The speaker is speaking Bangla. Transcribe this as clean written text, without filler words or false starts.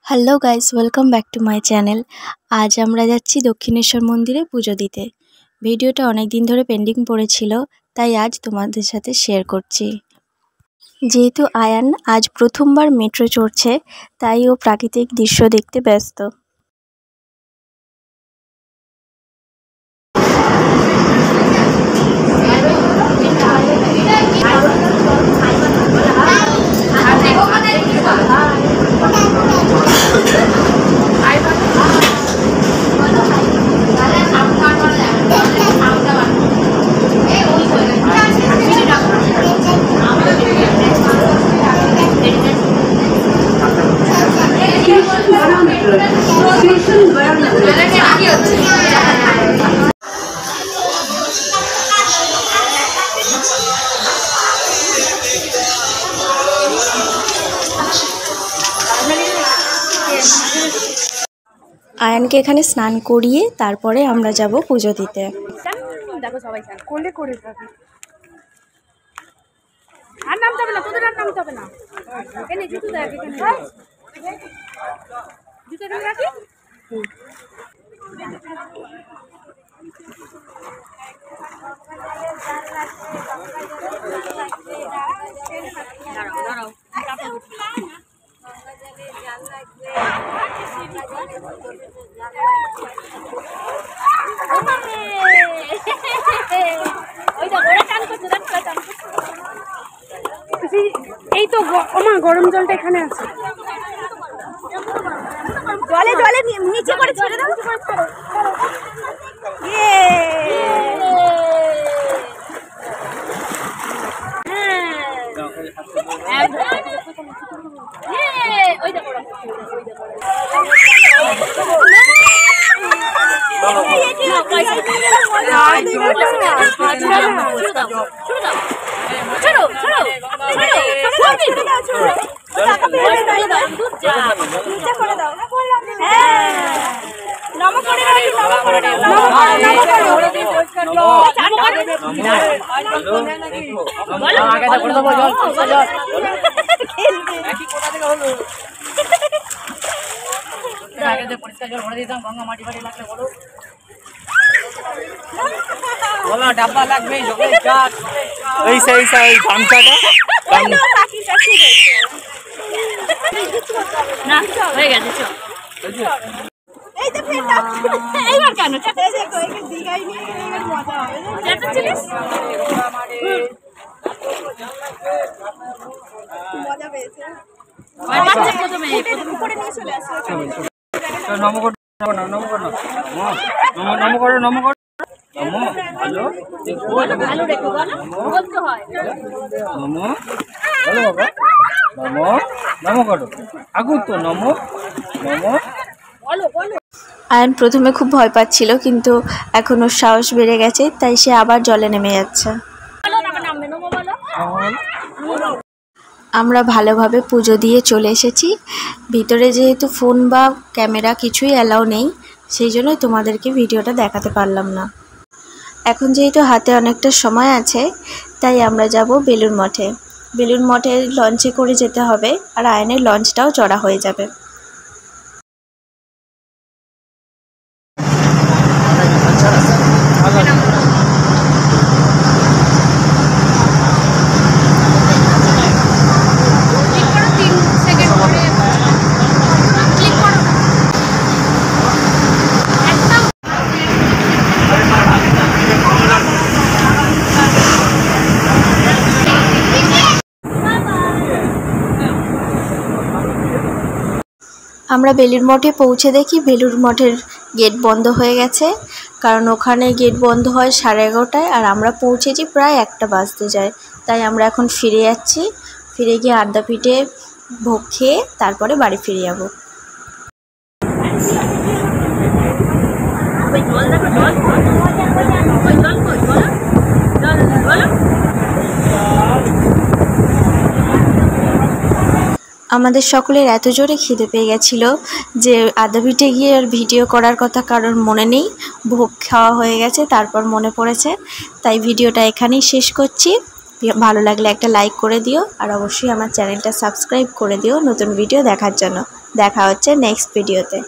Hello guys, welcome back to my channel. আজ আমরা যাচ্ছি দক্ষিণেশ্বর মন্দিরে পুজো দিতে। ভিডিওটা অনেক দিন ধরে পেন্ডিং পড়েছিল, তাই আজ তোমাদের সাথে শেয়ার করছি। যেহেতু আয়ান আজ প্রথমবার মেট্রো চড়ছে, তাই ও প্রাকৃতিক দৃশ্য দেখতে ব্যস্ত। আয়ানকে এখানে স্নান করিয়ে তারপরে আমরা যাব পুজো দিতে। দেখো সবাই স্নান করলে করে যাবে, আর নামতে হবে না, তোদের আর নামতে হবে না। এনে জুতো দেখ, এখানে জুতো রাখি। দাঁড়াও এই তো গরম জলটা এখানে আছে, জলে জলে নিচে করে ছেড়ে দাও। ডাব্বা লাগবে এই গামছাটা না হয়ে গেছে। এইবার কেন মজা পেয়েছে। আয়ান প্রথমে খুব ভয় পাচ্ছিল, কিন্তু এখন ওর সাহস বেড়ে গেছে, তাই সে আবার জলে নেমে যাচ্ছে। আমরা ভালোভাবে পুজো দিয়ে চলে এসেছি। ভিতরে যেহেতু ফোন বা ক্যামেরা কিছুই অ্যালাউ নেই, সেই জন্য তোমাদেরকে ভিডিওটা দেখাতে পারলাম না। এখন যেহেতু হাতে অনেকটা সময় আছে, তাই আমরা যাব বেলুড় মঠে। বেলুড় মঠে লঞ্চে করে যেতে হবে, আর আয়ানের লঞ্চটাও চড়া হয়ে যাবে। আমরা বেলুড় মঠে পৌঁছে দেখি বেলুড় মঠের গেট বন্ধ হয়ে গেছে, কারণ ওখানে গেট বন্ধ হয় 11:30টায়, আর আমরা পৌঁছেছি প্রায় 1টা বাজতে যায়। তাই আমরা এখন ফিরে যাচ্ছি। ফিরে গিয়ে আদ্যাপীঠে ভোগ খেয়ে তারপরে বাড়ি ফিরে যাব। আমাদের সকলের এত জোরে খিদে পেয়ে গেছিলো যে আদ্যাপীঠে গিয়ে আর ভিডিও করার কথা কারোর মনে নেই। ভোগ খাওয়া হয়ে গেছে, তারপর মনে পড়েছে, তাই ভিডিওটা এখানেই শেষ করছি। ভালো লাগলে একটা লাইক করে দিও, আর অবশ্যই আমার চ্যানেলটা সাবস্ক্রাইব করে দিও নতুন ভিডিও দেখার জন্য। দেখা হচ্ছে নেক্সট ভিডিওতে।